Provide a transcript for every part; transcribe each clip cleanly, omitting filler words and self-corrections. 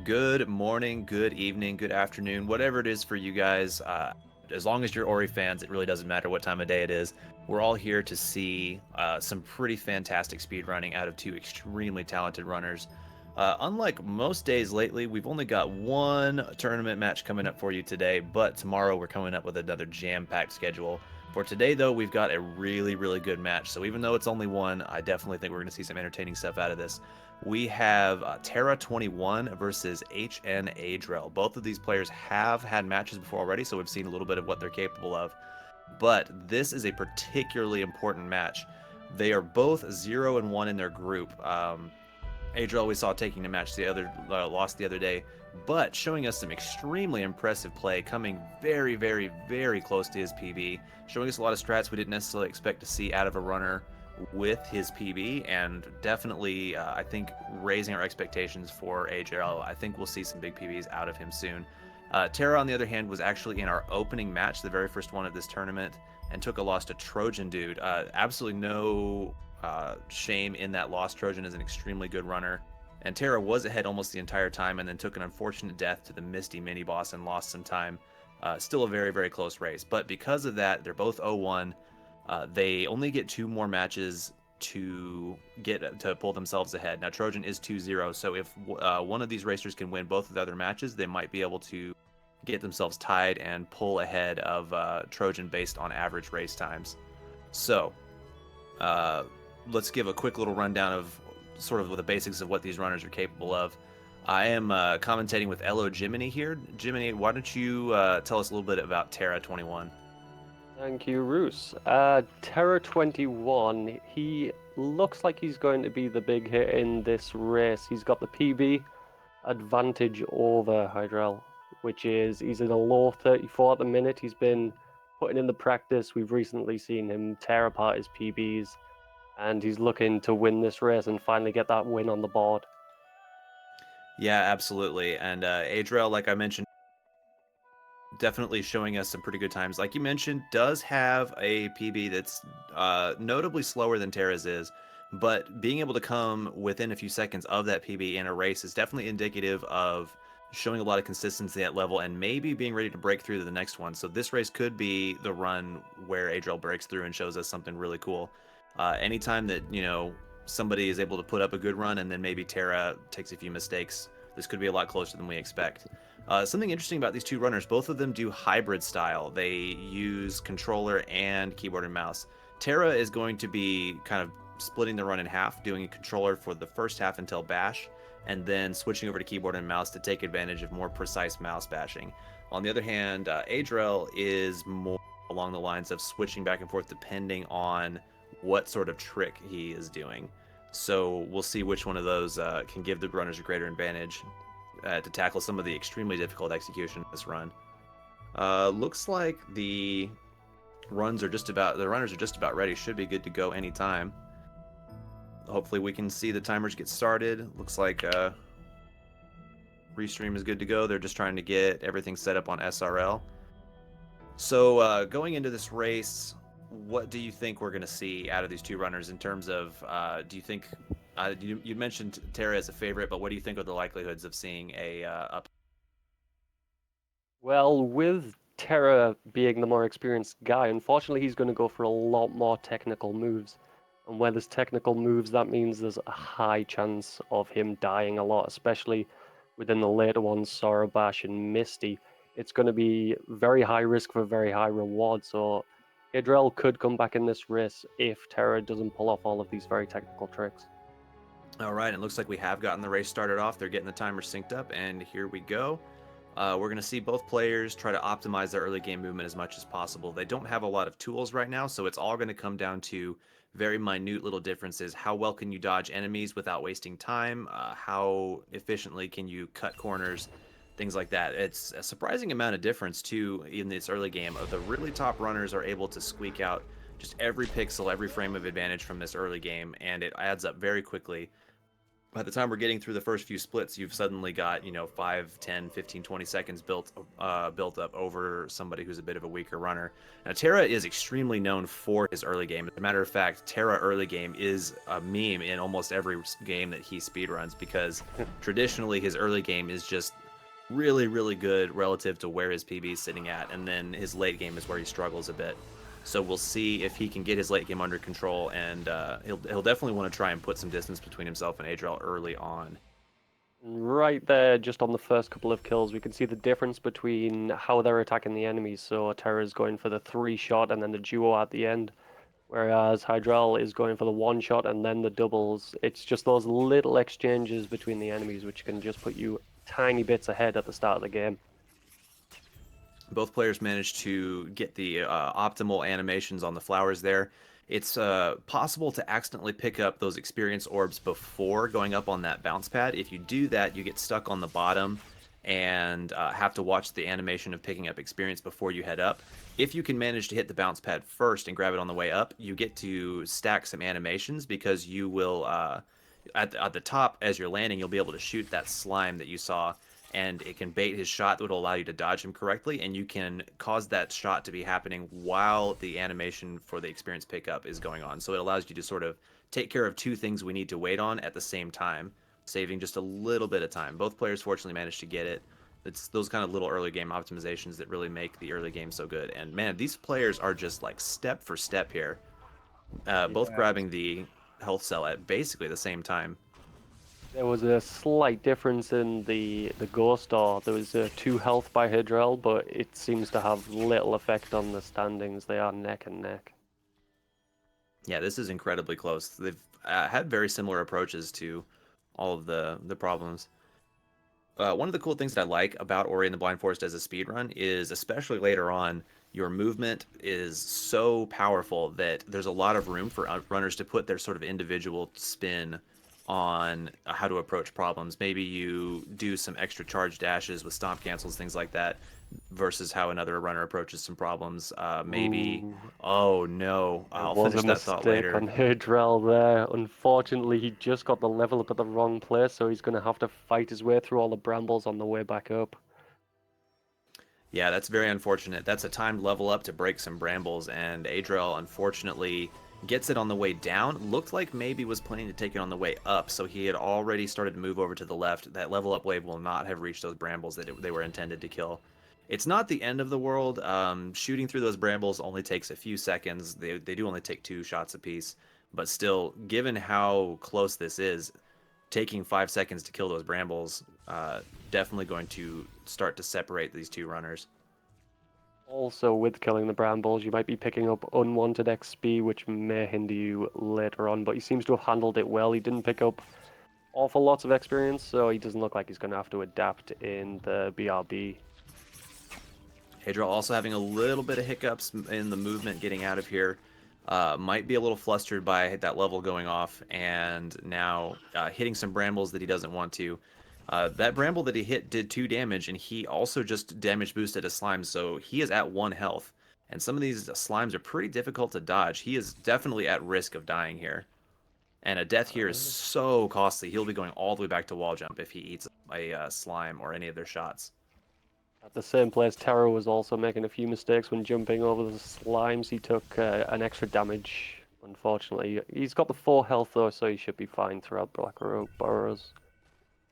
Good morning, good evening, good afternoon, whatever it is for you guys. As long as you're Ori fans, it really doesn't matter what time of day it is. We're all here to see some pretty fantastic speed running out of two extremely talented runners. Unlike most days lately, we've only got one tournament match coming up for you today, but tomorrow we're coming up with another jam-packed schedule. For today, though, we've got a really, really good match. So even though it's only one, I definitely think we're going to see some entertaining stuff out of this. We have Terra21 versus Hnaidrelle. Both of these players have had matches before already, so we've seen a little bit of what they're capable of. But this is a particularly important match. They are both 0-1 in their group. Adriel we saw taking the match the other lost the other day, but showing us some extremely impressive play, coming very, very, very close to his PB, showing us a lot of strats we didn't necessarily expect to see out of a runner with his PB, and definitely I think raising our expectations for Adriel. I think we'll see some big PBs out of him soon. Terra, on the other hand, was actually in our opening match, the very first one of this tournament, and took a loss to Trojan Dude. Absolutely no shame in that loss. Trojan is an extremely good runner. And Terra was ahead almost the entire time and then took an unfortunate death to the Misty mini boss and lost some time. Still a very, very close race. But because of that, they're both 0-1. They only get two more matches to pull themselves ahead. Now Trojan is 2-0, so if one of these racers can win both of the other matches, they might be able to get themselves tied and pull ahead of Trojan based on average race times. So let's give a quick little rundown of sort of the basics of what these runners are capable of. I am commentating with Elo Jiminy here. Jiminy, why don't you tell us a little bit about Terra21? Thank you, Roos. Terra21, he looks like he's going to be the big hit in this race. He's got the PB advantage over Hnaidrelle, which is he's in a low 34 at the minute. He's been putting in the practice. We've recently seen him tear apart his PBs, and he's looking to win this race and finally get that win on the board. Yeah, absolutely. And Adriel, like I mentioned, definitely showing us some pretty good times. Like you mentioned, does have a PB that's notably slower than Terra's is, but being able to come within a few seconds of that PB in a race is definitely indicative of showing a lot of consistency at level and maybe being ready to break through to the next one. So this race could be the run where Adriel breaks through and shows us something really cool. Anytime that, somebody is able to put up a good run and then maybe Terra takes a few mistakes, this could be a lot closer than we expect. Something interesting about these two runners, both of them do hybrid style. They use controller and keyboard and mouse. Terra is going to be kind of splitting the run in half, doing a controller for the first half until bash, and then switching over to keyboard and mouse to take advantage of more precise mouse bashing. On the other hand, Adriel is more along the lines of switching back and forth depending on what sort of trick he is doing. So we'll see which one of those can give the runners a greater advantage to tackle some of the extremely difficult execution in this run. Looks like the runners are just about ready. Should be good to go anytime. Hopefully we can see the timers get started. Looks like Restream is good to go. They're just trying to get everything set up on SRL. So going into this race, what do you think we're going to see out of these two runners in terms of, do you think, you mentioned Terra as a favorite, but what do you think are the likelihoods of seeing a up? Well, with Terra being the more experienced guy, unfortunately, he's going to go for a lot more technical moves. And where there's technical moves, that means there's a high chance of him dying a lot, especially within the later ones, Sorobash and Misty. It's going to be very high risk for very high reward. So Hnaidrelle could come back in this race if Terra doesn't pull off all of these very technical tricks. All right, it looks like we have gotten the race started off. They're getting the timer synced up, and here we go. We're going to see both players try to optimize their early game movement as much as possible. They don't have a lot of tools right now, so it's all going to come down to very minute little differences. How well can you dodge enemies without wasting time? How efficiently can you cut corners? Things like that. It's a surprising amount of difference, too, in this early game. The really top runners are able to squeak out just every pixel, every frame of advantage from this early game, and it adds up very quickly. by the time we're getting through the first few splits, you've suddenly got, 5, 10, 15, 20 seconds built up over somebody who's a bit of a weaker runner. Now, Terra is extremely known for his early game. As a matter of fact, Terra early game is a meme in almost every game that he speedruns because traditionally his early game is just really, really good relative to where his PB is sitting at, and then his late game is where he struggles a bit. So we'll see if he can get his late game under control, and he'll definitely want to try and put some distance between himself and Hnaidrelle early on. Right there, just on the first couple of kills, we can see the difference between how they're attacking the enemies. So Terra's going for the 3-shot and then the duo at the end, whereas Hnaidrelle is going for the 1-shot and then the doubles. It's just those little exchanges between the enemies which can just put you tiny bits ahead at the start of the game. Both players managed to get the optimal animations on the flowers there. It's possible to accidentally pick up those experience orbs before going up on that bounce pad. If you do that, you get stuck on the bottom and have to watch the animation of picking up experience before you head up. If you can manage to hit the bounce pad first and grab it on the way up, you get to stack some animations because you will, at the top as you're landing, you'll be able to shoot that slime that you saw, and it can bait his shot that will allow you to dodge him correctly, and you can cause that shot to be happening while the animation for the experience pickup is going on. So it allows you to sort of take care of two things we need to wait on at the same time, saving just a little bit of time. Both players fortunately managed to get it. It's those kind of little early game optimizations that really make the early game so good. And man, these players are just like step for step here, both Yeah. grabbing the health cell at basically the same time. There was a slight difference in the ghost door. There was 2 health by Hnaidrelle, but it seems to have little effect on the standings. They are neck and neck. Yeah, this is incredibly close. They've had very similar approaches to all of the problems. One of the cool things that I like about Ori and the Blind Forest as a speedrun is, especially later on, your movement is so powerful that there's a lot of room for runners to put their sort of individual spin on how to approach problems. Maybe you do some extra charge dashes with stomp cancels, things like that, versus how another runner approaches some problems. Maybe, Ooh, oh no, there I'll was a finish that thought mistake later. on Hnaidrelle there. Unfortunately, he just got the level up at the wrong place, so he's going to have to fight his way through all the brambles on the way back up. Yeah, that's very unfortunate. That's a timed level up to break some brambles, and Hnaidrelle unfortunately gets it on the way down. Looked like maybe was planning to take it on the way up, so he had already started to move over to the left. That level up wave will not have reached those brambles that they were intended to kill. It's not the end of the world. Shooting through those brambles only takes a few seconds. They do only take 2 shots apiece, but still, given how close this is, taking 5 seconds to kill those brambles, definitely going to start to separate these two runners. Also, with killing the brambles, you might be picking up unwanted XP, which may hinder you later on, but he seems to have handled it well. He didn't pick up awful lots of experience, so he doesn't look like he's going to have to adapt in the BRB. Hnaidrelle also having a little bit of hiccups in the movement getting out of here. Might be a little flustered by that level going off, and now hitting some brambles that he doesn't want to. That bramble that he hit did 2 damage, and he also just damage boosted a slime, so he is at 1 health. And some of these slimes are pretty difficult to dodge. He is definitely at risk of dying here. And a death here is so costly. He'll be going all the way back to wall jump if he eats a slime or any of their shots. At the same place, Terra was also making a few mistakes when jumping over the slimes. He took an extra damage, unfortunately. He's got the 4 health, though, so he should be fine throughout Black Road Burrows.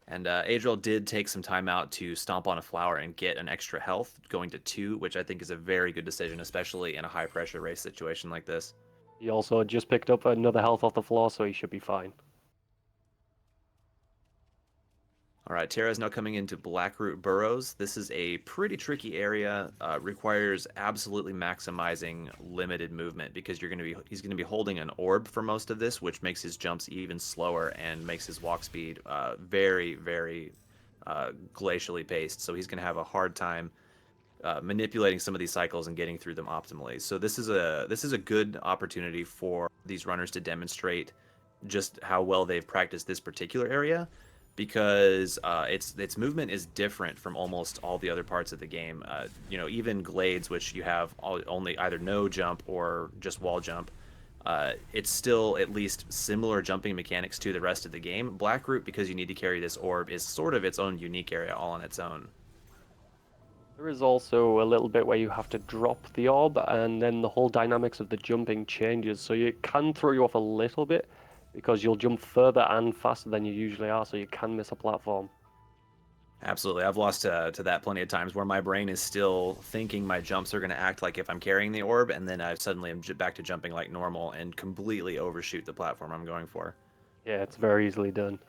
And Hnaidrelle did take some time out to stomp on a flower and get an extra health, going to 2, which I think is a very good decision, especially in a high-pressure race situation like this. He also just picked up another health off the floor, so he should be fine. All right, Terra is now coming into Blackroot Burrows. This is a pretty tricky area. Requires absolutely maximizing limited movement because he's gonna be holding an orb for most of this, which makes his jumps even slower and makes his walk speed very, very glacially paced. So he's gonna have a hard time manipulating some of these cycles and getting through them optimally. So this is a good opportunity for these runners to demonstrate just how well they've practiced this particular area, because its movement is different from almost all the other parts of the game. Even glades, which you have only either no jump or just wall jump, It's still at least similar jumping mechanics to the rest of the game. Blackroot, because you need to carry this orb, is sort of its own unique area all on its own. There is also a little bit where you have to drop the orb, and then the whole dynamics of the jumping changes. So it can throw you off a little bit because you'll jump further and faster than you usually are, so you can miss a platform. Absolutely. I've lost to that plenty of times where my brain is still thinking my jumps are going to act like if I'm carrying the orb, and then I suddenly am back to jumping like normal and completely overshoot the platform I'm going for. Yeah, it's very easily done.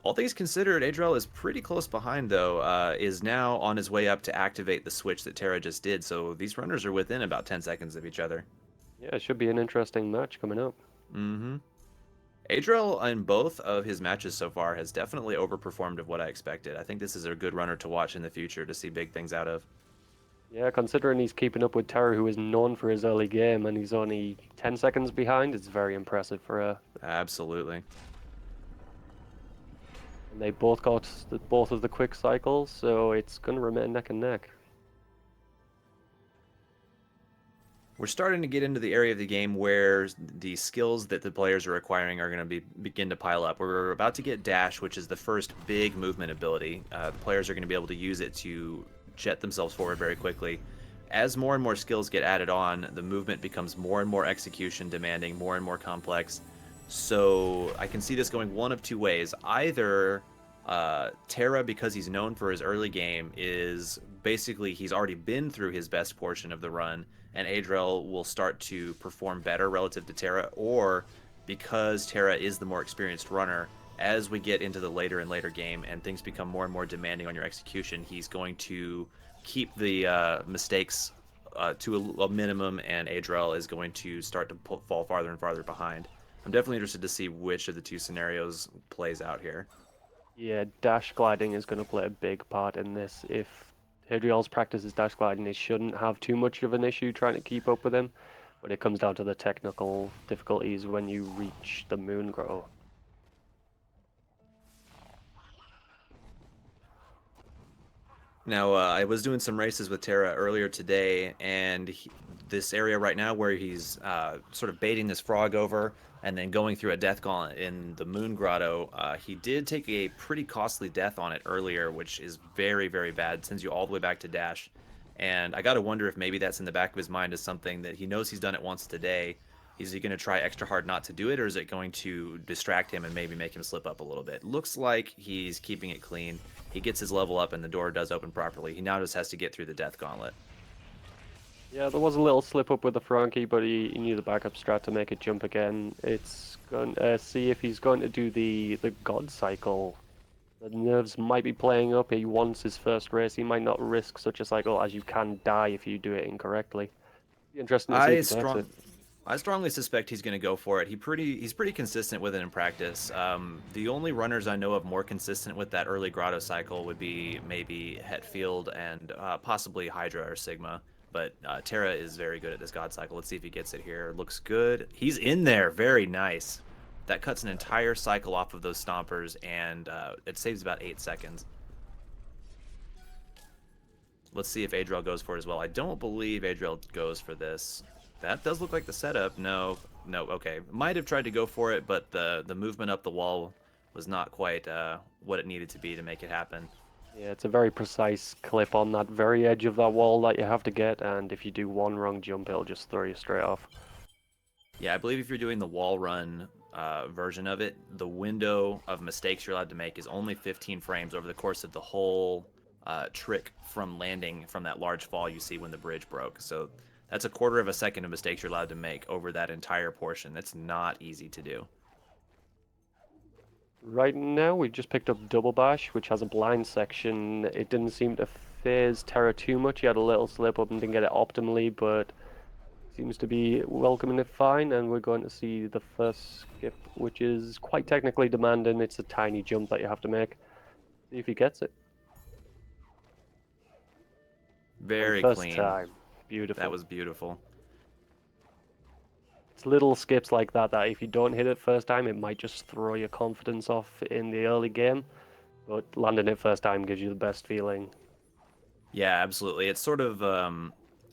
All things considered, Hnaidrelle is pretty close behind, though, is now on his way up to activate the switch that Terra just did, so these runners are within about 10 seconds of each other. Yeah, it should be an interesting match coming up. Mm-hmm. Hnaidrelle, in both of his matches so far, has definitely overperformed of what I expected. I think this is a good runner to watch in the future to see big things out of. Yeah, considering he's keeping up with Terra, who is known for his early game, and he's only 10 seconds behind, it's very impressive for her. Absolutely. And they both got both of the quick cycles, so it's going to remain neck and neck. We're starting to get into the area of the game where the skills that the players are acquiring are going to begin to pile up. We're about to get Dash, which is the first big movement ability. The players are going to be able to use it to jet themselves forward very quickly. As more and more skills get added on, the movement becomes more and more execution demanding, more and more complex. So I can see this going one of two ways. Either Terra, because he's known for his early game, is basically he's already been through his best portion of the run, and Hnaidrelle will start to perform better relative to Terra, or because Terra is the more experienced runner, as we get into the later and later game and things become more and more demanding on your execution, he's going to keep the mistakes to a minimum, and Hnaidrelle is going to start to fall farther and farther behind. I'm definitely interested to see which of the two scenarios plays out here. Yeah, dash gliding is going to play a big part in this. If Hnaidrelle's practices dash gliding, he shouldn't have too much of an issue trying to keep up with him, but it comes down to the technical difficulties when you reach the moon grotto. Now, I was doing some races with Terra earlier today, and this area right now where he's sort of baiting this frog over and then going through a death gauntlet in the Moon Grotto, he did take a pretty costly death on it earlier, which is very, very bad. Sends you all the way back to Dash. And I got to wonder if maybe that's in the back of his mind as something that he knows he's done it once today. Is he going to try extra hard not to do it, or is it going to distract him and maybe make him slip up a little bit? Looks like he's keeping it clean. He gets his level up and the door does open properly. He now just has to get through the death gauntlet. Yeah, there was a little slip up with the Frankie, but he knew the backup strat to make it jump again. It's going to see if he's going to do the God cycle. The nerves might be playing up. He wants his first race. He might not risk such a cycle, as you can die if you do it incorrectly. Be interesting to see if I he takes strong it. I strongly suspect he's going to go for it. He's pretty consistent with it in practice. The only runners I know of more consistent with that early grotto cycle would be maybe Hetfield and possibly Hydra or Sigma. But Terra is very good at this god cycle. Let's see if he gets it here. Looks good. He's in there. Very nice. That cuts an entire cycle off of those stompers, and it saves about 8 seconds. Let's see if Hnaidrelle goes for it as well. I don't believe Hnaidrelle goes for this. That does look like the setup. No, no, okay. Might have tried to go for it, but the movement up the wall was not quite what it needed to be to make it happen. Yeah, it's a very precise clip on that very edge of that wall that you have to get, and if you do one wrong jump, it'll just throw you straight off. Yeah, I believe if you're doing the wall run version of it, the window of mistakes you're allowed to make is only 15 frames over the course of the whole trick from landing from that large fall you see when the bridge broke. So that's a quarter of a second of mistakes you're allowed to make over that entire portion. That's not easy to do. Right now, we've just picked up Double Bash, which has a blind section. It didn't seem to phase Terra too much. He had a little slip up and didn't get it optimally, but seems to be welcoming it fine. And we're going to see the first skip, which is quite technically demanding. It's a tiny jump that you have to make. See if he gets it. And Very first clean. time. That Beautiful. was beautiful. It's little skips like that that if you don't hit it first time, it might just throw your confidence off in the early game. But landing it first time gives you the best feeling. Yeah, absolutely. It's sort of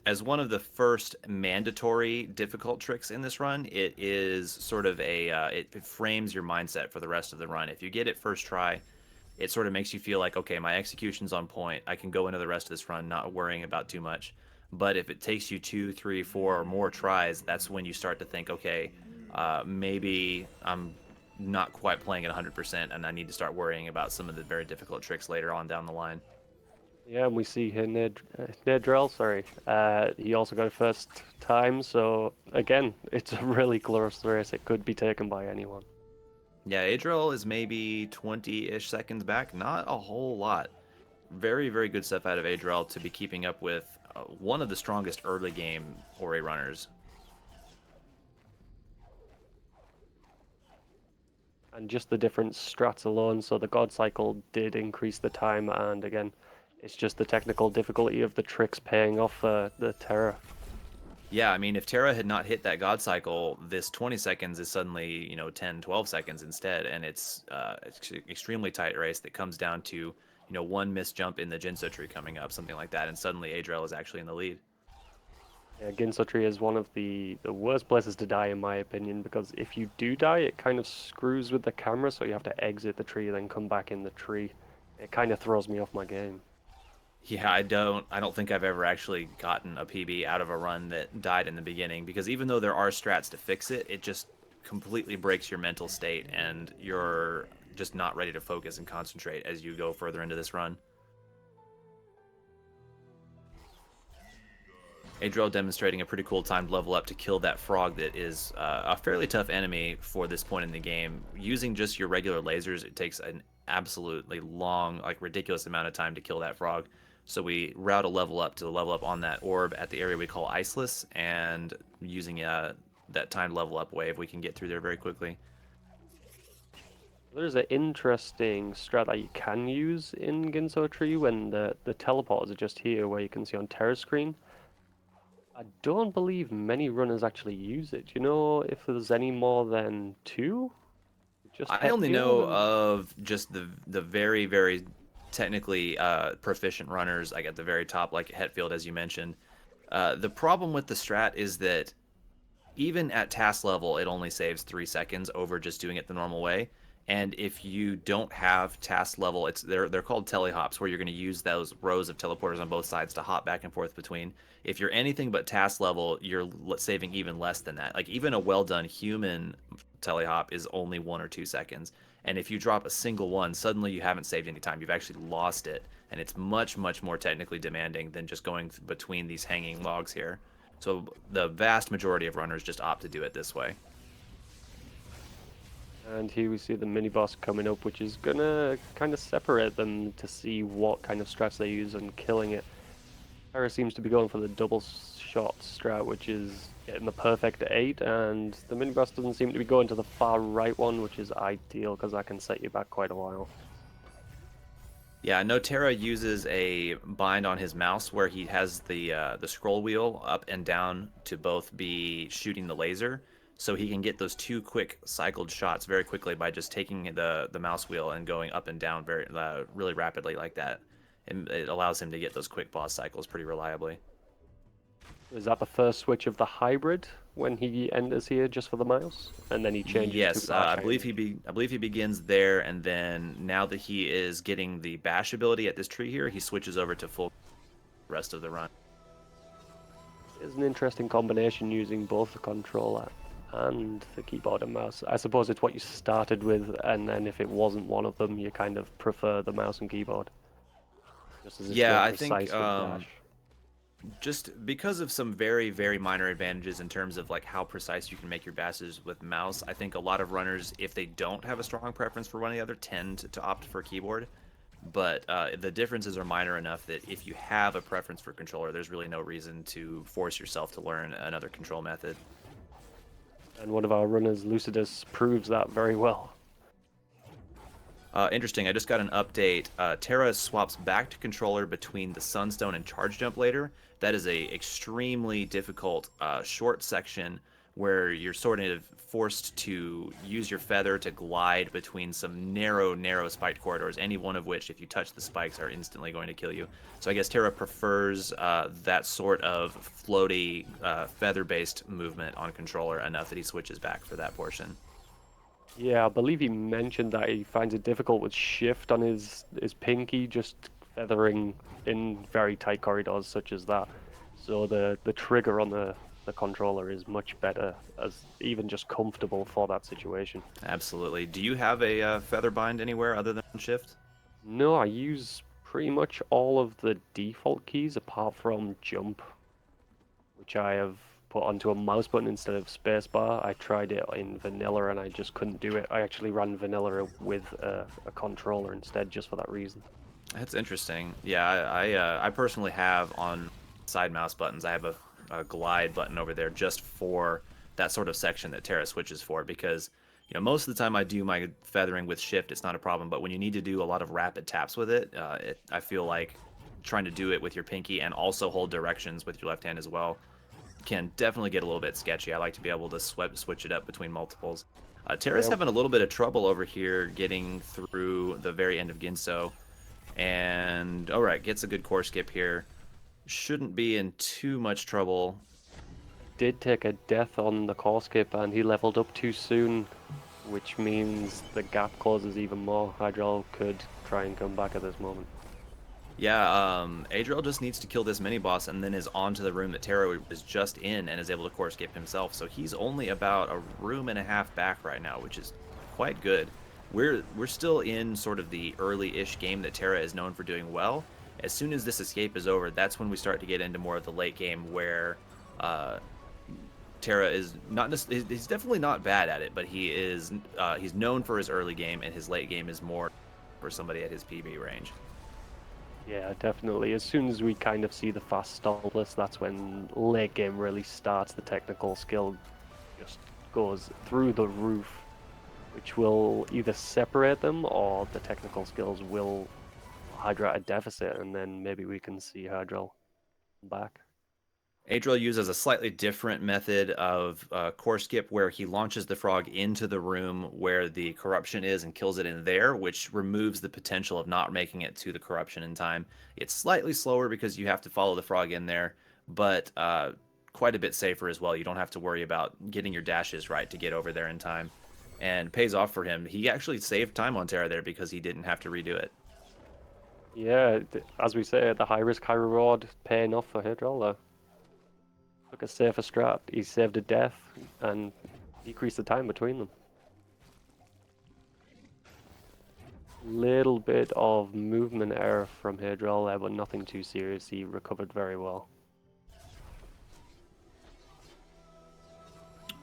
as one of the first mandatory difficult tricks in this run, it is sort of it frames your mindset for the rest of the run. If you get it first try, it sort of makes you feel like, okay, my execution's on point. I can go into the rest of this run not worrying about too much. But if it takes you 2, 3, 4, or more tries, that's when you start to think, okay, maybe I'm not quite playing at 100%, and I need to start worrying about some of the very difficult tricks later on down the line. Yeah, and we see here Hnaidrelle, sorry. He also got it first time, so again, it's a really close race. It could be taken by anyone. Yeah, Hnaidrelle is maybe 20-ish seconds back. Not a whole lot. Very, very good stuff out of Hnaidrelle to be keeping up with one of the strongest early game Ori runners. And just the different strats alone, so the God Cycle did increase the time, and again, it's just the technical difficulty of the tricks paying off the Terra. Yeah, I mean, if Terra had not hit that God Cycle, this 20 seconds is suddenly, 10, 12 seconds instead, and it's an extremely tight race that comes down to, one missed jump in the Jinso tree coming up, something like that, and suddenly Hnaidrelle is actually in the lead. Yeah, Ginso Tree is one of the worst places to die, in my opinion, because if you do die, it kind of screws with the camera, so you have to exit the tree, then come back in the tree. It kind of throws me off my game. Yeah, I don't think I've ever actually gotten a PB out of a run that died in the beginning, because even though there are strats to fix it, it just completely breaks your mental state, and you're just not ready to focus and concentrate as you go further into this run. Hnaidrelle demonstrating a pretty cool timed level up to kill that frog that is a fairly tough enemy for this point in the game. Using just your regular lasers, it takes an absolutely long, like ridiculous amount of time to kill that frog. So we route a level up to level up on that orb at the area we call Iceless, and using that timed level up wave, we can get through there very quickly. There's an interesting strat that you can use in Ginso Tree when the teleporters are just here, where you can see on Terra screen. I don't believe many runners actually use it. Do you know if there's any more than two? Just I only Hetfield know and of just the very, very technically proficient runners, like at the very top, like Hetfield, as you mentioned. The problem with the strat is that even at task level, it only saves 3 seconds over just doing it the normal way. And if you don't have task level, they're called telehops, where you're going to use those rows of teleporters on both sides to hop back and forth between. If you're anything but task level, you're saving even less than that. Like even a well done human telehop is only 1 or 2 seconds. And if you drop a single one, suddenly you haven't saved any time. You've actually lost it, and it's much, much more technically demanding than just going between these hanging logs here. So the vast majority of runners just opt to do it this way. And here we see the mini boss coming up, which is gonna kind of separate them to see what kind of strats they use and killing it. Terra seems to be going for the double shot strat, which is getting the perfect 8, and the mini boss doesn't seem to be going to the far right one, which is ideal because that can set you back quite a while. Yeah, no, Terra uses a bind on his mouse where he has the scroll wheel up and down to both be shooting the laser, so he can get those two quick cycled shots very quickly by just taking the mouse wheel and going up and down very really rapidly like that. And it allows him to get those quick boss cycles pretty reliably. Is that the first switch of the hybrid when he enters here just for the mouse, and then he changes Yes, to I believe I believe he begins there, and then now that he is getting the bash ability at this tree here, he switches over to full rest of the run. It's an interesting combination using both the controller and the keyboard and mouse. I suppose it's what you started with, and then if it wasn't one of them, you kind of prefer the mouse and keyboard, just as it's Yeah, more I think precise with dash. just because of some very, very minor advantages in terms of like how precise you can make your bashes with mouse, I think a lot of runners, if they don't have a strong preference for one or the other, tend to opt for keyboard. But the differences are minor enough that if you have a preference for controller, there's really no reason to force yourself to learn another control method. And one of our runners, Lucidus, proves that very well. Interesting. I just got an update. Terra swaps back to controller between the Sunstone and Charge Jump later. That is a extremely difficult short section where you're sort of forced to use your feather to glide between some narrow spiked corridors, any one of which, if you touch the spikes, are instantly going to kill you. So I guess Terra prefers that sort of floaty, feather-based movement on controller enough that he switches back for that portion. Yeah, I believe he mentioned that he finds it difficult with shift on his pinky, just feathering in very tight corridors such as that. So the trigger on the controller is much better, as even just comfortable for that situation. Absolutely. Do you have a feather bind anywhere other than shift? No, I use pretty much all of the default keys apart from jump, which I have put onto a mouse button instead of spacebar. I tried it in vanilla and I just couldn't do it. I actually ran vanilla with a controller instead, just for that reason. That's interesting. Yeah, I personally have on side mouse buttons. I have a glide button over there just for that sort of section that Terra switches for because most of the time I do my feathering with shift. It's not a problem, but when you need to do a lot of rapid taps with it, I feel like trying to do it with your pinky and also hold directions with your left hand as well can definitely get a little bit sketchy. I like to be able to switch it up between multiples. Terra's Yeah, having a little bit of trouble over here getting through the very end of Ginso. And, alright, gets a good core skip here. Shouldn't be in too much trouble. did take a death on the core skip and he leveled up too soon, which means the gap closes even more. Hnaidrelle could try and come back at this moment. Yeah, Adriel just needs to kill this mini boss and then is on to the room that Terra is just in and is able to core skip himself. So he's only about a room and a half back right now, which is quite good. We're still in sort of the early-ish game that Terra is known for doing well. As soon as this escape is over, that's when we start to get into more of the late game where uh, Terra is not he's definitely not bad at it, but he's known for his early game and his late game is more for somebody at his PB range. Yeah, definitely. As soon as we kind of see the fast stop list, that's when late game really starts. The technical skill just goes through the roof, which will either separate them or the technical skills will Hydra a deficit, and then maybe we can see Hydra back. Adriel uses a slightly different method of core skip where he launches the frog into the room where the corruption is and kills it in there, which removes the potential of not making it to the corruption in time. It's slightly slower because you have to follow the frog in there, but quite a bit safer as well. You don't have to worry about getting your dashes right to get over there in time. And pays off for him. He actually saved time on Terra there because he didn't have to redo it. Yeah, as we say, the high risk, high reward paying off for Hydra. Took a safer strat. He saved a death and decreased the time between them. Little bit of movement error from Hnaidrelle there, but nothing too serious. He recovered very well.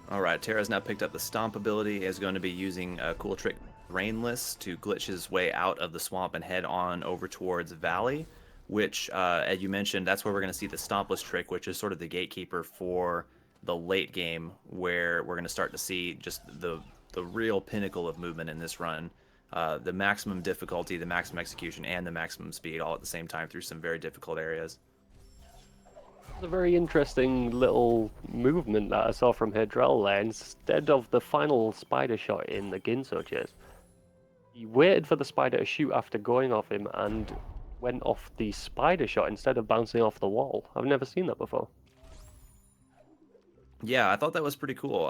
All right, Terra's now picked up the Stomp ability. Is going to be using a cool trick, Rainless, to glitch his way out of the swamp and head on over towards Valley, which, as you mentioned, that's where we're going to see the Stompless trick, which is sort of the gatekeeper for the late game, where we're going to start to see just the real pinnacle of movement in this run. The maximum difficulty, the maximum execution, and the maximum speed all at the same time through some very difficult areas. It's a very interesting little movement that I saw from Hnaidrelle there. Instead of the final spider shot in the Ginso chase, he waited for the spider to shoot after going off him and went off the spider shot instead of bouncing off the wall. I've never seen that before. Yeah, I thought that was pretty cool.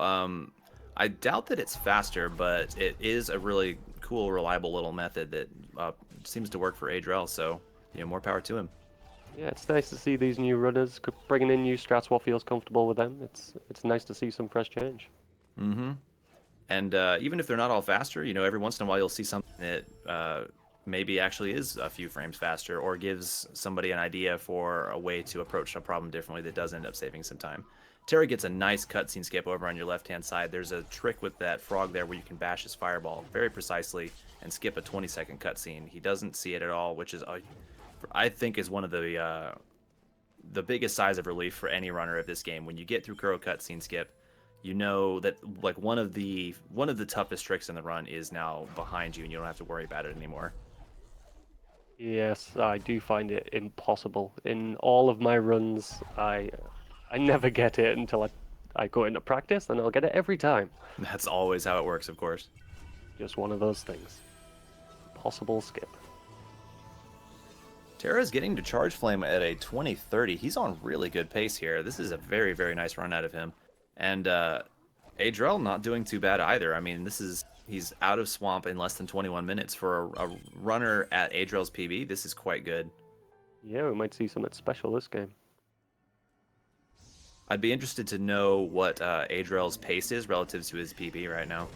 I doubt that it's faster, but it is a really cool, reliable little method that seems to work for Adrel. So, more power to him. Yeah, it's nice to see these new runners bringing in new strats. What feels comfortable with them? It's nice to see some fresh change. Mm-hmm. And even if they're not all faster, every once in a while you'll see something that maybe actually is a few frames faster or gives somebody an idea for a way to approach a problem differently that does end up saving some time. Terra gets a nice cutscene skip over on your left-hand side. There's a trick with that frog there where you can bash his fireball very precisely and skip a 20-second cutscene. He doesn't see it at all, which is, I think, is one of the biggest sighs of relief for any runner of this game. When you get through Kuro cutscene skip, you know that like one of the toughest tricks in the run is now behind you, and you don't have to worry about it anymore. Yes, I do find it impossible. In all of my runs, I never get it until I I go into practice, and I'll get it every time. That's always how it works, of course. Just one of those things. Possible skip. Terra's getting to Charge Flame at a 20-30. He's on really good pace here. This is a very, very nice run out of him. And Hnaidrelle not doing too bad either. I mean, he's out of Swamp in less than 21 minutes. For a runner at Hnaidrelle's PB, this is quite good. Yeah, we might see something special this game. I'd be interested to know what Hnaidrelle's pace is relative to his PB right now.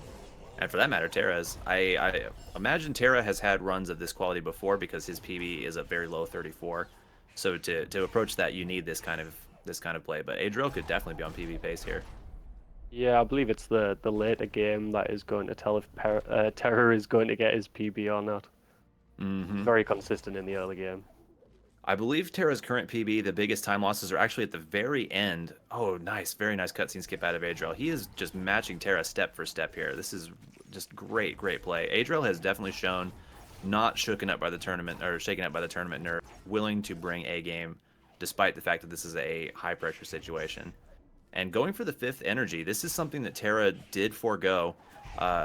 And for that matter, Terra's. I imagine Terra has had runs of this quality before because his PB is a very low 34. So to approach that, you need this kind of play. But Hnaidrelle could definitely be on PB pace here. Yeah, I believe it's the later game that is going to tell if Terra is going to get his PB or not. Mm-hmm. Very consistent in the early game. I believe Terra's current PB, the biggest time losses are actually at the very end. Oh, nice. Very nice cutscene skip out of Hnaidrelle. He is just matching Terra step for step here. This is just great, great play. Hnaidrelle has definitely shown not shaken up by the tournament nerve, willing to bring a game despite the fact that this is a high pressure situation. And going for the 5th energy, this is something that Terra did forego.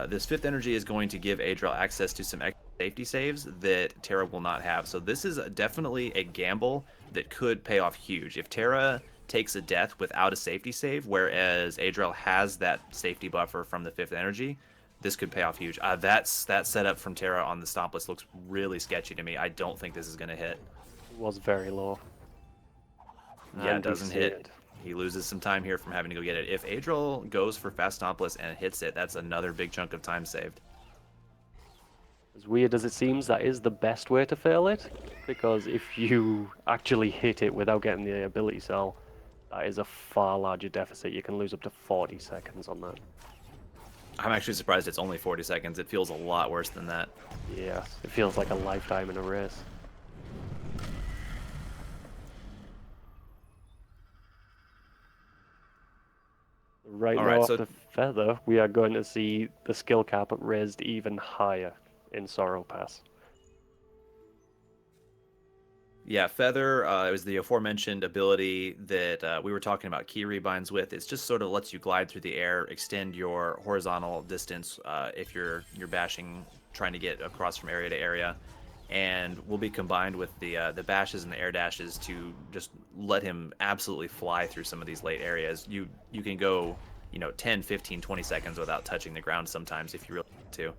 This 5th energy is going to give Hnaidrelle access to some extra safety saves that Terra will not have. So this is definitely a gamble that could pay off huge. If Terra takes a death without a safety save, whereas Hnaidrelle has that safety buffer from the 5th energy, this could pay off huge. That setup from Terra on the stomp list looks really sketchy to me. I don't think this is going to hit. It was very low. Yeah, it doesn't hit. He loses some time here from having to go get it. If Hnaidrelle goes for fast stompless and hits it, that's another big chunk of time saved. As weird as it seems, that is the best way to fail it, because if you actually hit it without getting the ability cell, that is a far larger deficit. You can lose up to 40 seconds on that. I'm actually surprised it's only 40 seconds. It feels a lot worse than that. Yeah, it feels like a lifetime in a race. Right All now, right, so after Feather, we are going to see the skill cap raised even higher in Sorrow Pass. yeah, Feather is the aforementioned ability that we were talking about key rebinds with. It's just sort of lets you glide through the air, extend your horizontal distance if you're bashing, trying to get across from area to area, and will be combined with the bashes and the air dashes to just let him absolutely fly through some of these late areas. You can go 10, 15, 20 seconds without touching the ground sometimes if you really want to.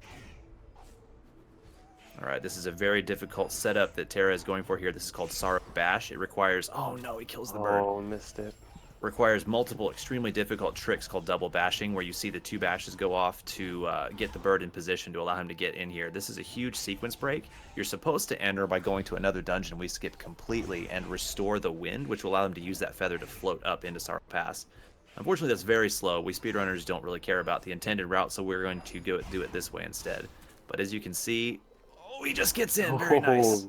All right, this is a very difficult setup that Terra is going for here. This is called Sorrow Bash. It requires... Oh, no, he kills the bird. Oh, missed it. Requires multiple extremely difficult tricks called double bashing, where you see the 2 bashes go off to get the bird in position to allow him to get in here. This is a huge sequence break. You're supposed to enter by going to another dungeon we skip completely and restore the wind, which will allow him to use that feather to float up into Sorrow Pass. Unfortunately, that's very slow. We speedrunners don't really care about the intended route, so we're going to do it this way instead. But as you can see... Oh, he just gets in. Very nice.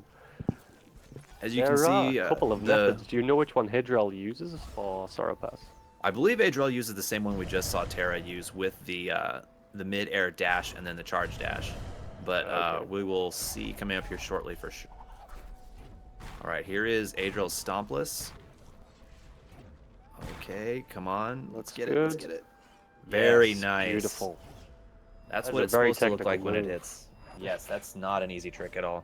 As you can see, there are a couple of methods. Do you know which one Hnaidrelle uses for Sorrow Pass? I believe Hnaidrelle uses the same one we just saw Terra use with the mid-air dash and then the charge dash. But Okay. we will see coming up here shortly for sure. All right, here is Hnaidrelle's Stompless. Okay, come on. Let's get it. Let's get it. Very Yes, nice. Beautiful. That's That what is a it's very supposed to look like technical when it move. hits. Yes, that's not an easy trick at all.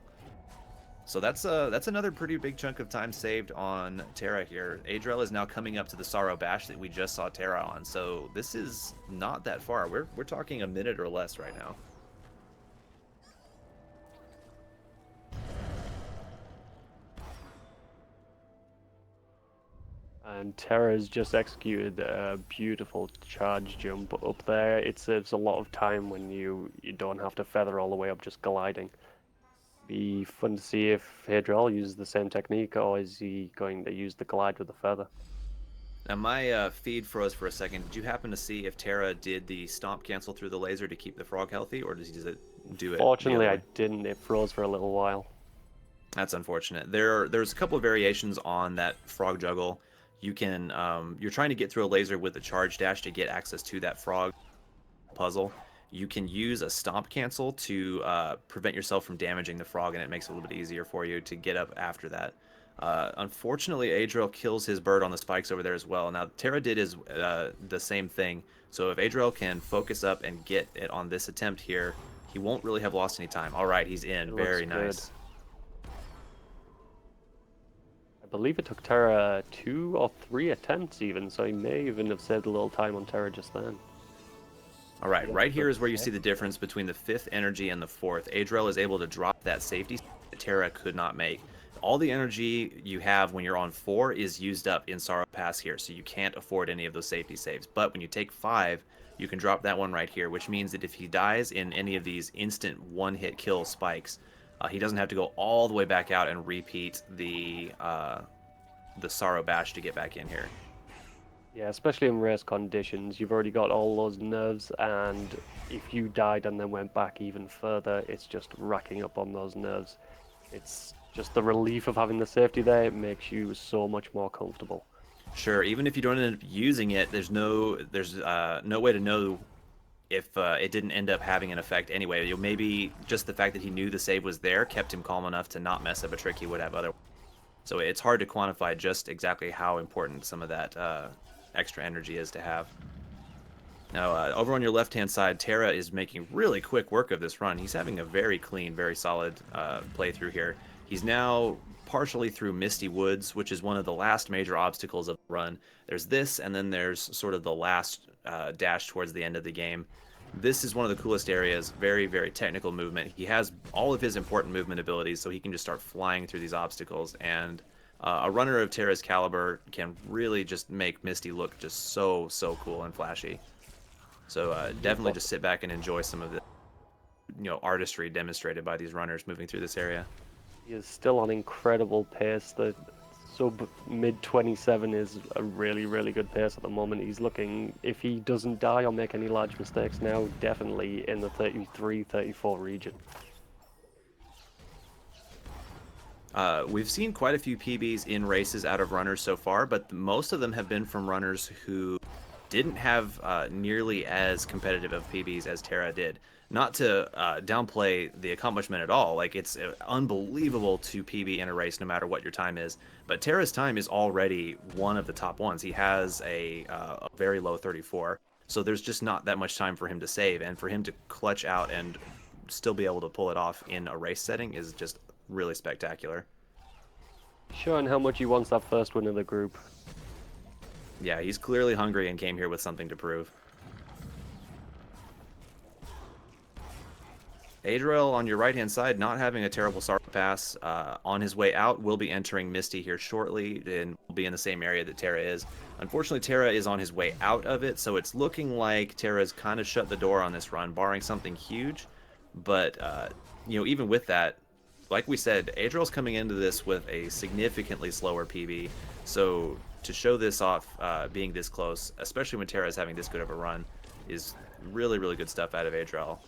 So that's another pretty big chunk of time saved on Terra here. Hnaidrelle is now coming up to the Sorrow Bash that we just saw Terra on. So this is not that far. We're talking a minute or less right now. And Terra's just executed a beautiful charge jump up there. It saves a lot of time when you don't have to feather all the way up, just gliding. Be fun to see if Hnaidrelle uses the same technique, or is he going to use the glide with the feather? Now my feed froze for a second. Did you happen to see if Terra did the stomp cancel through the laser to keep the frog healthy, or does he do it the Fortunately, other I way? didn't. It froze for a little while. That's unfortunate. There's a couple of variations on that frog juggle. You can you're trying to get through a laser with a charge dash to get access to that frog puzzle. You can use a stomp cancel to prevent yourself from damaging the frog, and it makes it a little bit easier for you to get up after that. Unfortunately, Hnaidrelle kills his bird on the spikes over there as well. Now, Terra did the same thing. So if Hnaidrelle can focus up and get it on this attempt here, he won't really have lost any time. All right, he's in. It looks Very good. nice. I believe it took Terra 2 or 3 attempts even, so he may even have saved a little time on Terra just then. All right, Yeah, right here good is where you see set. the difference between the 5th energy and the 4th. Hnaidrelle is able to drop that safety that Terra could not make. All the energy you have when you're on 4 is used up in Sorrow Pass here, so you can't afford any of those safety saves. But when you take 5, you can drop that one right here, which means that if he dies in any of these instant one-hit kill spikes, he doesn't have to go all the way back out and repeat the Sorrow Bash to get back in here. Yeah, especially in race conditions, you've already got all those nerves, and if you died and then went back even further, it's just racking up on those nerves. It's just the relief of having the safety there, it makes you so much more comfortable. Sure, even if you don't end up using it, there's no way to know if it didn't end up having an effect anyway. Maybe just the fact that he knew the save was there kept him calm enough to not mess up a trick he would have otherwise. So it's hard to quantify just exactly how important some of that extra energy is to have. Now, over on your left-hand side, Terra is making really quick work of this run. He's having a very clean, very solid playthrough here. He's now partially through Misty Woods, which is one of the last major obstacles of the run. There's this, and then there's sort of the last dash towards the end of the game. This is one of the coolest areas, very, very technical movement. He has all of his important movement abilities, so he can just start flying through these obstacles, and a runner of Terra's caliber can really just make Misty look just so, so cool and flashy. So definitely just sit back and enjoy some of the artistry demonstrated by these runners moving through this area. He is still on incredible pace. The sub mid 27 is a really, really good pace at the moment. He's looking, if he doesn't die or make any large mistakes now, definitely in the 33, 34 region. We've seen quite a few PBs in races out of runners so far, but most of them have been from runners who didn't have nearly as competitive of PBs as Terra did. Not to downplay the accomplishment at all, like it's unbelievable to PB in a race no matter what your time is, but Terra's time is already one of the top ones. He has a very low 34, so there's just not that much time for him to save, and for him to clutch out and still be able to pull it off in a race setting is just really spectacular. Showing how much he wants that first win of the group. Yeah, he's clearly hungry and came here with something to prove. Hnaidrelle on your right-hand side, not having a terrible Sorrow Pass. On his way out, will be entering Misty here shortly, and will be in the same area that Terra is. Unfortunately, Terra is on his way out of it, so it's looking like Terra's kind of shut the door on this run, barring something huge. But, even with that, like we said, Hnaidrelle's coming into this with a significantly slower PB, so to show this off being this close, especially when Terra is having this good of a run, is really, really good stuff out of Hnaidrelle.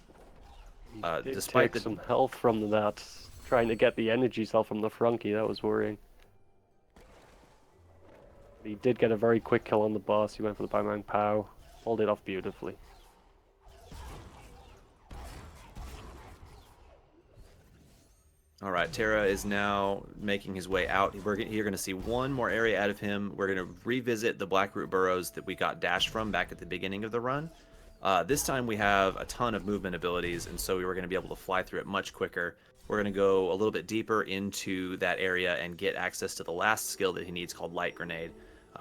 He did Despite take some health from that, trying to get the energy cell from the Frunky, that was worrying. But he did get a very quick kill on the boss, he went for the Bang Pow, pulled it off beautifully. All right, Terra is now making his way out. You're going to see one more area out of him. We're going to revisit the Blackroot Burrows that we got dashed from back at the beginning of the run. This time we have a ton of movement abilities, and so we were going to be able to fly through it much quicker. We're going to go a little bit deeper into that area and get access to the last skill that he needs, called Light Grenade.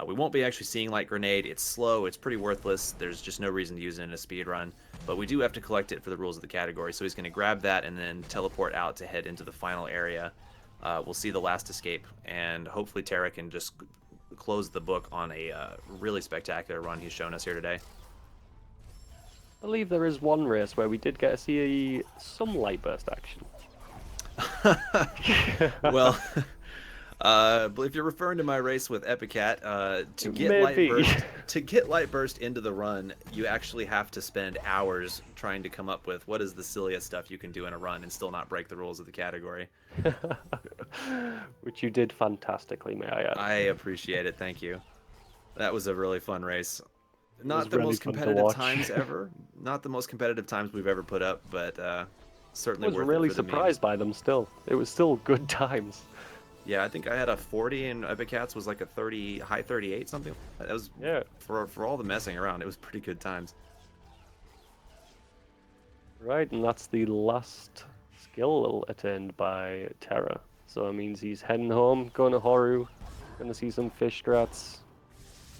We won't be actually seeing Light Grenade. It's slow, it's pretty worthless. There's just no reason to use it in a speed run, but we do have to collect it for the rules of the category. So he's going to grab that and then teleport out to head into the final area. We'll see the last escape, and hopefully Terra can just close the book on a really spectacular run he's shown us here today. I believe there is one race where we did get to see some light burst action. Well, if you're referring to my race with Epicat, to get light burst into the run, you actually have to spend hours trying to come up with what is the silliest stuff you can do in a run and still not break the rules of the category. Which you did fantastically, may I add. I appreciate it, thank you. That was a really fun race. Not the really most fun to competitive watch. times ever. Not the most competitive times we've ever put up, but certainly I was worth really it for the memes. surprised by them still. It was still good times. Yeah, I think I had a 40 and Epic Cats was like a 30, high 38, something. That was Yeah, for all the messing around. It was pretty good times. right, and that's the last skill attained by Terra. So it means he's heading home, going to Horu, gonna see some fish strats.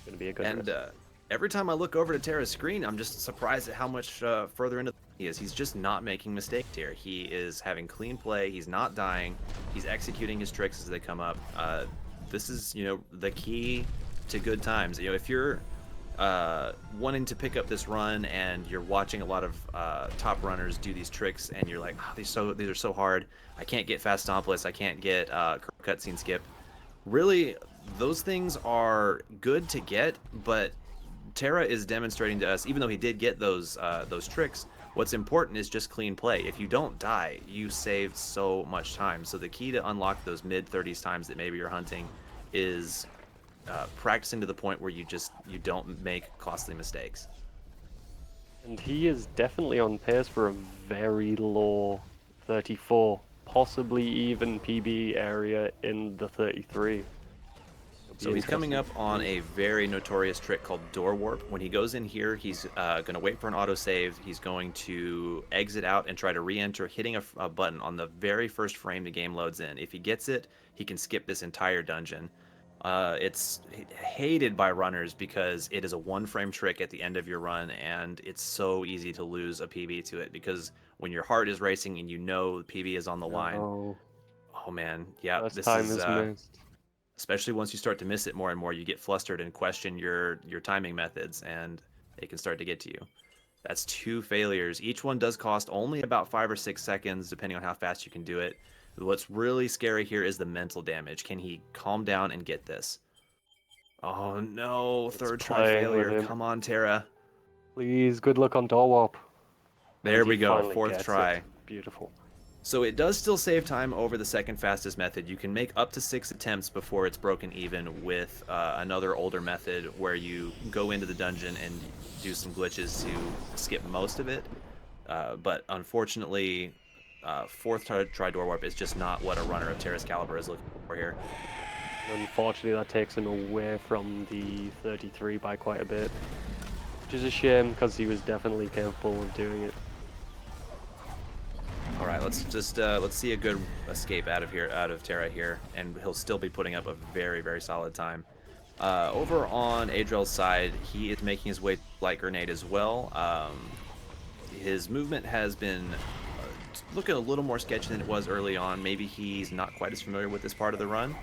Gonna be a good And race. every time I look over to Terra's screen, I'm just surprised at how much further into he is. He's just not making mistakes here. He is having clean play. He's not dying. He's executing his tricks as they come up. This is, the key to good times. If you're wanting to pick up this run and you're watching a lot of top runners do these tricks and you're like, oh, these are so hard. I can't get fast stompless. I can't get cutscene skip. Really, those things are good to get, but Terra is demonstrating to us, even though he did get those tricks, what's important is just clean play. If you don't die, you save so much time. So the key to unlock those mid 30s times that maybe you're hunting is practicing to the point where you don't make costly mistakes. And he is definitely on pace for a very low 34, possibly even PB area in the 33. It'll So be he's coming interesting up to on see. a very notorious trick called Door Warp. When he goes in here, he's going to wait for an autosave. He's going to exit out and try to re-enter, hitting a button on the very first frame the game loads in. If he gets it, he can skip this entire dungeon. It's hated by runners because it is a one-frame trick at the end of your run, and it's so easy to lose a PB to it because when your heart is racing and you know PB is on the line, No, oh man, yeah, first this time is is missed. especially once you start to miss it more and more, you get flustered and question your timing methods, and it can start to get to you. That's two failures. Each one does cost only about 5 or 6 seconds, depending on how fast you can do it. What's really scary here is the mental damage. Can he calm down and get this? Oh no, It's third try playing with failure. him. Come on, Terra. Please, good luck on door warp. And There he we go, finally fourth gets it. try. Beautiful. So it does still save time over the second fastest method. You can make up to 6 attempts before it's broken even with another older method where you go into the dungeon and do some glitches to skip most of it. But unfortunately, fourth try door warp is just not what a runner of Terra's caliber is looking for here. Unfortunately, that takes him away from the 33 by quite a bit. Which is a shame because he was definitely capable of doing it. All right, let's see a good escape out of Terra here, and he'll still be putting up a very, very solid time. Over on Hnaidrelle's side, he is making his way to Light Grenade as well. His movement has been looking a little more sketchy than it was early on. Maybe he's not quite as familiar with this part of the run.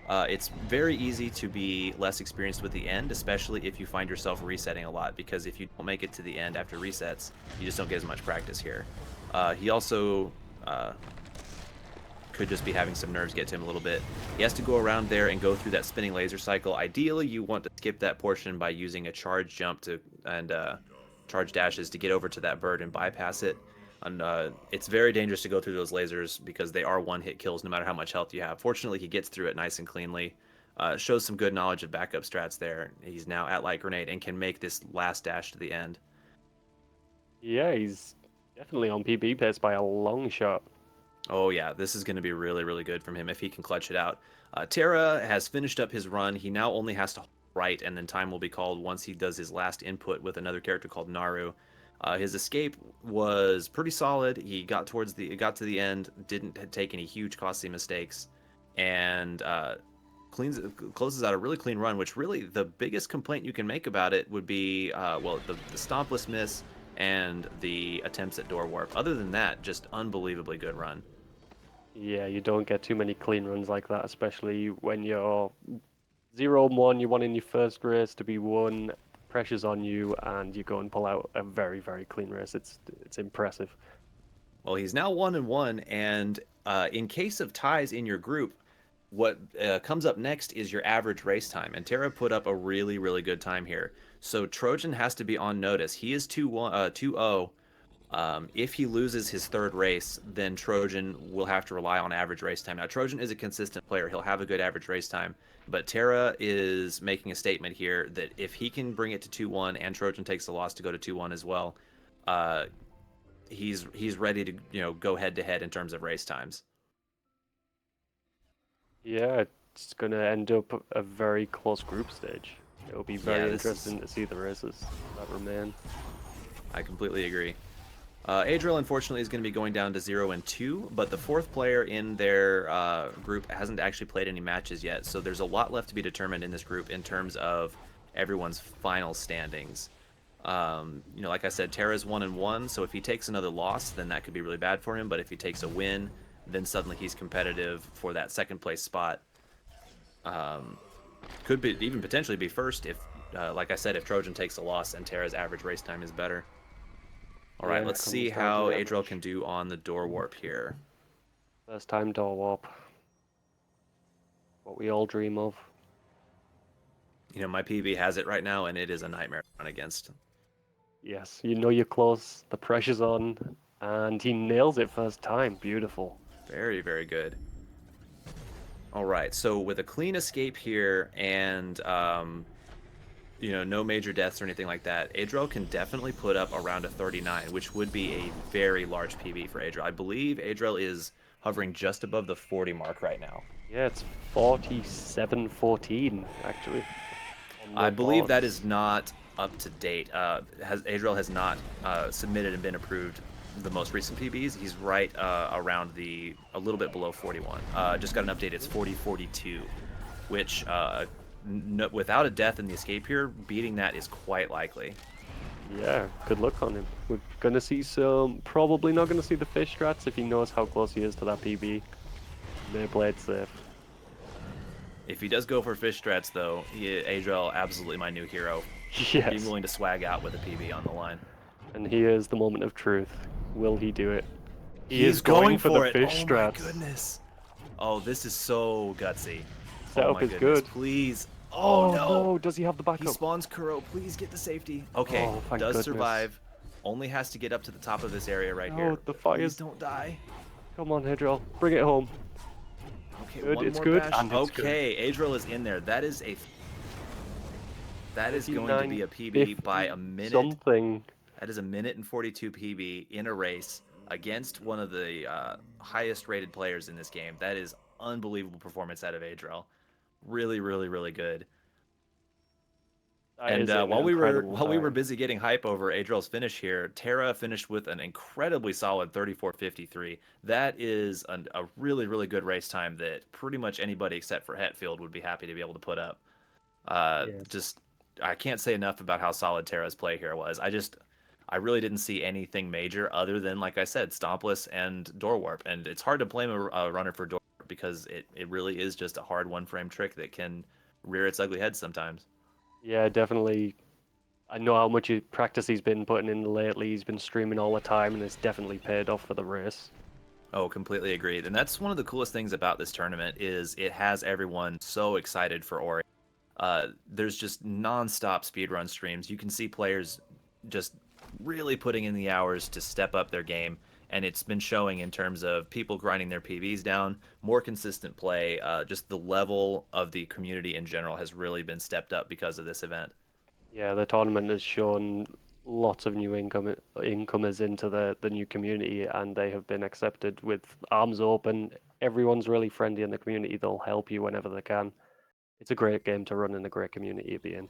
It's very easy to be less experienced with the end, especially if you find yourself resetting a lot, because if you don't make it to the end after resets, you just don't get as much practice here. He also could just be having some nerves get to him a little bit. He has to go around there and go through that spinning laser cycle. Ideally, you want to skip that portion by using a charge jump and charge dashes to get over to that bird and bypass it. And it's very dangerous to go through those lasers because they are one-hit kills no matter how much health you have. Fortunately, he gets through it nice and cleanly. Shows some good knowledge of backup strats there. He's now at Light Grenade and can make this last dash to the end. Yeah, he's definitely on PB pace by a long shot. Oh yeah, this is going to be really, really good from him if he can clutch it out. Terra has finished up his run. He now only has to hold right, and then time will be called once he does his last input with another character called Naru. His escape was pretty solid. He got to the end, didn't take any huge costly mistakes, and closes out a really clean run. Which really the biggest complaint you can make about it would be the stompless miss and the attempts at door warp. Other than that, just unbelievably good run. Yeah, you don't get too many clean runs like that, especially when you're 0-1, you want in your first race to be won, pressure's on you, and you go and pull out a very, very clean race. It's impressive. Well, he's now 1-1, and in case of ties in your group, what comes up next is your average race time. And Terra put up a really, really good time here. So Trojan has to be on notice. He is 2-0. If he loses his third race, then Trojan will have to rely on average race time. Now, Trojan is a consistent player. He'll have a good average race time. But Terra is making a statement here that if he can bring it to 2-1 and Trojan takes the loss to go to 2-1 as well, uh, he's ready to go head to head in terms of race times. Yeah, it's going to end up a very close group stage. It'll be Yeah, very this is. interesting to see the races that remain. I completely agree. Hnaidrelle, unfortunately, is going to be going down to 0-2, but the fourth player in their group hasn't actually played any matches yet, so there's a lot left to be determined in this group in terms of everyone's final standings. Like I said, Terra's 1-1, so if he takes another loss, then that could be really bad for him, but if he takes a win, then suddenly he's competitive for that second place spot. Could be even potentially be first if, like I said, if Trojan takes a loss and Terra's average race time is better. All right, Yeah, it let's see comes down to how the Hnaidrelle can average. do on the door warp here. First time door warp. What we all dream of. My PB has it right now, and it is a nightmare to run against. Yes, you know you're close, the pressure's on, and he nails it first time. Beautiful. Very, very good. All right, so with a clean escape here and no major deaths or anything like that, Hnaidrelle can definitely put up around a 39, which would be a very large PB for Hnaidrelle. I believe Hnaidrelle is hovering just above the 40 mark right now. Yeah, it's 47-14, actually, on I the believe that boards. is not up to date. Hnaidrelle has not submitted and been approved the most recent PBs. He's right around a little bit below 41. Just got an update. It's 40-42, which without a death in the escape here, beating that is quite likely. Yeah, good luck on him. We're gonna see some. Probably not gonna see the fish strats if he knows how close he is to that PB. May play it safe. If he does go for fish strats, though, Hnaidrelle, absolutely my new hero. Being Yes, willing to swag out with a PB on the line. and here's the moment of truth. Will he do it? He He's is going going for the for it. fish Oh my strats. goodness. Oh, this is so gutsy. Oh Setup my is goodness. good. Please. Oh Oh no. no, does he have the He backup? spawns Kuro. Please get the safety. Okay, Oh, thank does goodness. survive. Only has to get up to the top of this area right No, here. the Please fires. don't die. Come on, Hnaidrelle. Bring it home. Okay, Good, one it's more good, bash. and it's good. Okay, Hnaidrelle is in there. That is going to 39, be a PB by a 50 minute. something. That is a minute and 42 PB in a race against one of the highest rated players in this game. That is unbelievable performance out of Hnaidrelle. Really, really, really good. That And is an while we were incredible while we were time. busy getting hype over Hnaidrelle's finish here, Terra finished with an incredibly solid 34:53. That is a really, really good race time that pretty much anybody except for Hetfield would be happy to be able to put up. Yes. Just I can't say enough about how solid Terra's play here was. I really didn't see anything major other than, like I said, Stompless and Door Warp. And it's hard to blame a runner for Door Warp because it really is just a hard one frame trick that can rear its ugly head sometimes. Yeah, definitely. I know how much practice he's been putting in lately. He's been streaming all the time, and it's definitely paid off for the race. Oh, completely agreed. And that's one of the coolest things about this tournament is it has everyone so excited for Ori. There's just nonstop speedrun streams. You can see players just really putting in the hours to step up their game, and it's been showing in terms of people grinding their PVs down, more consistent play. Just the level of the community in general has really been stepped up because of this event. Yeah, the tournament has shown lots of new incomers into the new community, and they have been accepted with arms open. Everyone's really friendly in the community. They'll help you whenever they can. It's a great game to run and a great community to be in.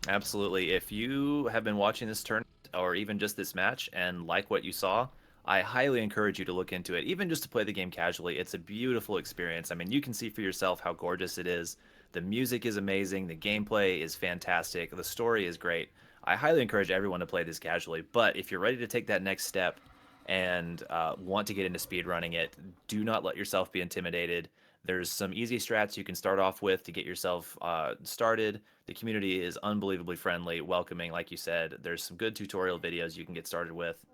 Absolutely. If you have been watching this tournament or even just this match and like what you saw, I highly encourage you to look into it, even just to play the game casually. It's a beautiful experience. I mean, you can see for yourself how gorgeous it is. The music is amazing, the gameplay is fantastic, the story is great. I highly encourage everyone to play this casually, but if you're ready to take that next step and want to get into speedrunning it, do not let yourself be intimidated. There's some easy strats you can start off with to get yourself started. The community is unbelievably friendly, welcoming, like you said. There's some good tutorial videos you can get started with.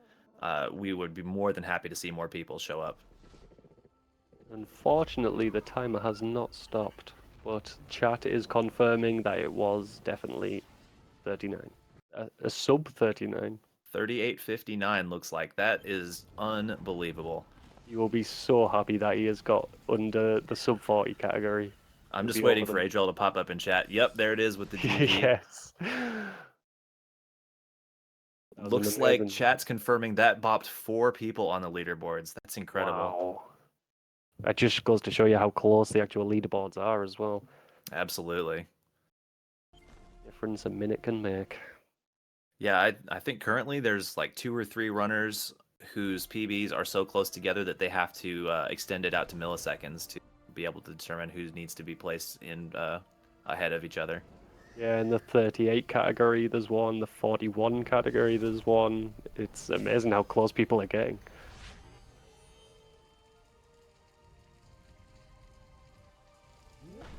We would be more than happy to see more people show up. Unfortunately, the timer has not stopped, but chat is confirming that it was definitely 39. A sub 39. 38:59 looks like. That is unbelievable. You will be so happy that he has got under the sub 40 category. I'm He'll just be waiting over for them. Adriel to pop up in chat. Yep, there it is with the GG. Yes. That was an Looks like amazing. chat's confirming that bopped 4 people on the leaderboards. That's incredible. Wow. It just goes to show you how close the actual leaderboards are as well. Absolutely. Difference a minute can make. Yeah, I think currently there's like two or three runners whose PBs are so close together that they have to extend it out to milliseconds to be able to determine who needs to be placed in ahead of each other. Yeah, in the 38 category, there's one. The 41 category, there's one. It's amazing how close people are getting.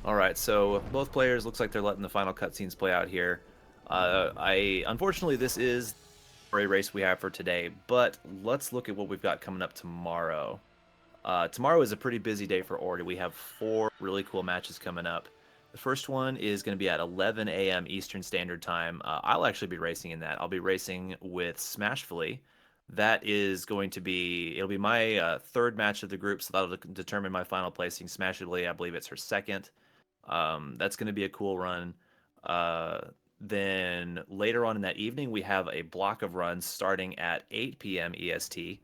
All right, so both players looks like they're letting the final cutscenes play out here. I unfortunately this is the race we have for today, but let's look at what we've got coming up tomorrow. Tomorrow is a pretty busy day for Ori. We have four really cool matches coming up. The first one is going to be at 11 a.m. Eastern Standard Time. I'll actually be racing in that. I'll be racing with Smashfully. That is going to be, it'll be my third match of the group, so that'll determine my final placing. Smashfully, I believe it's her second. That's going to be a cool run. Uh, then later on in that evening, we have a block of runs starting at 8 p.m. EST.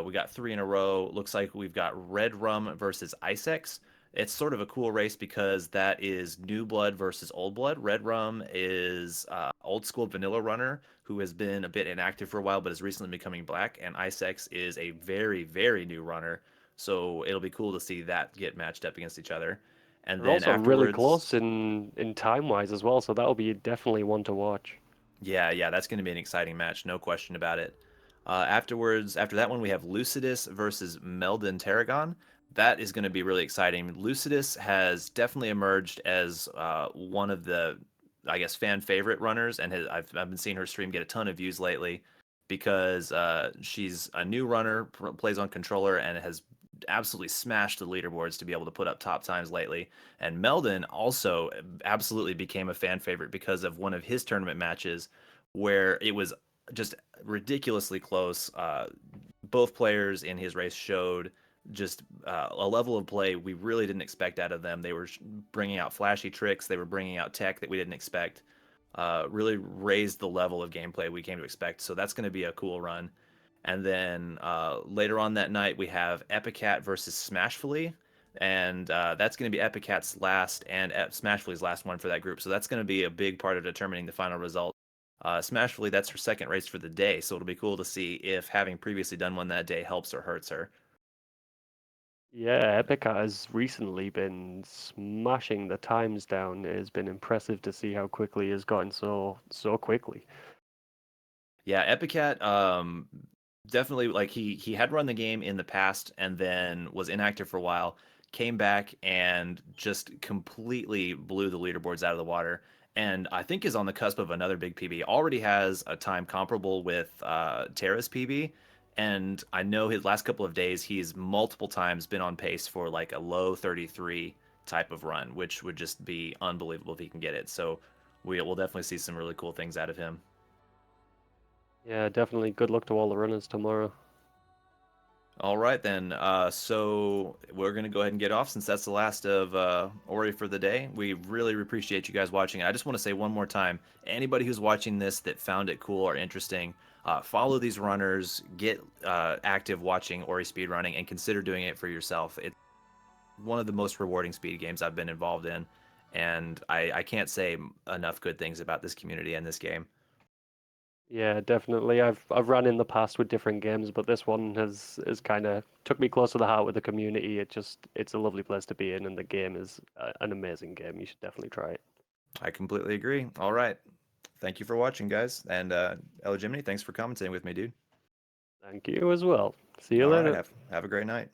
We got three in a row. Looks like we've got Red Rum versus Icex. It's sort of a cool race because that is new blood versus old blood. Red Rum is old school vanilla runner who has been a bit inactive for a while but is recently becoming black, and Icex is a very, very new runner. So it'll be cool to see that get matched up against each other. And They're then also really afterwards, close in time wise as well, so that'll be definitely one to watch. yeah, that's going to be an exciting match, no question about it. Afterwards, after that one, we have Lucidus versus Meldon Tarragon. That is going to be really exciting. Lucidus has definitely emerged as one of the, I guess, fan favorite runners, and I've been seeing her stream get a ton of views lately because she's a new runner, plays on controller, and has absolutely smashed the leaderboards to be able to put up top times lately. And Meldon also absolutely became a fan favorite because of one of his tournament matches where it was just ridiculously close. Both players in his race showed just a level of play we really didn't expect out of them. They were bringing out flashy tricks, they were bringing out tech that we didn't expect. Really raised the level of gameplay we came to expect. So that's going to be a cool run. And then later on that night, we have Epicat versus Smashfully. And that's going to be Epicat's last and Smashfully's last one for that group. So that's going to be a big part of determining the final result. Smashfully, that's her second race for the day. So it'll be cool to see if having previously done one that day helps or hurts her. Yeah, Epica has recently been smashing the times down. It has been impressive to see how quickly he's gotten so quickly. Yeah, Epicat, definitely like he had run the game in the past and then was inactive for a while, came back and just completely blew the leaderboards out of the water. And I think is on the cusp of another big PB. Already has a time comparable with Terra's PB. And I know his last couple of days he's multiple times been on pace for like a low 33 type of run, which would just be unbelievable if he can get it. So we will definitely see some really cool things out of him. Yeah, definitely good luck to all the runners tomorrow. All right then. So we're gonna go ahead and get off since that's the last of Ori for the day. We really appreciate you guys watching. I just want to say one more time: anybody who's watching this that found it cool or interesting, follow these runners, get active watching Ori speedrunning, and consider doing it for yourself. It's one of the most rewarding speed games I've been involved in, and I can't say enough good things about this community and this game. Yeah, definitely. I've run in the past with different games, but this one has kind of took me close to the heart with the community. It's a lovely place to be in, and the game is an amazing game. You should definitely try it. I completely agree. All right. Thank you for watching, guys. And Ella Jiminy, thanks for commentating with me, dude. Thank you as well. See you All right. later. Have a great night.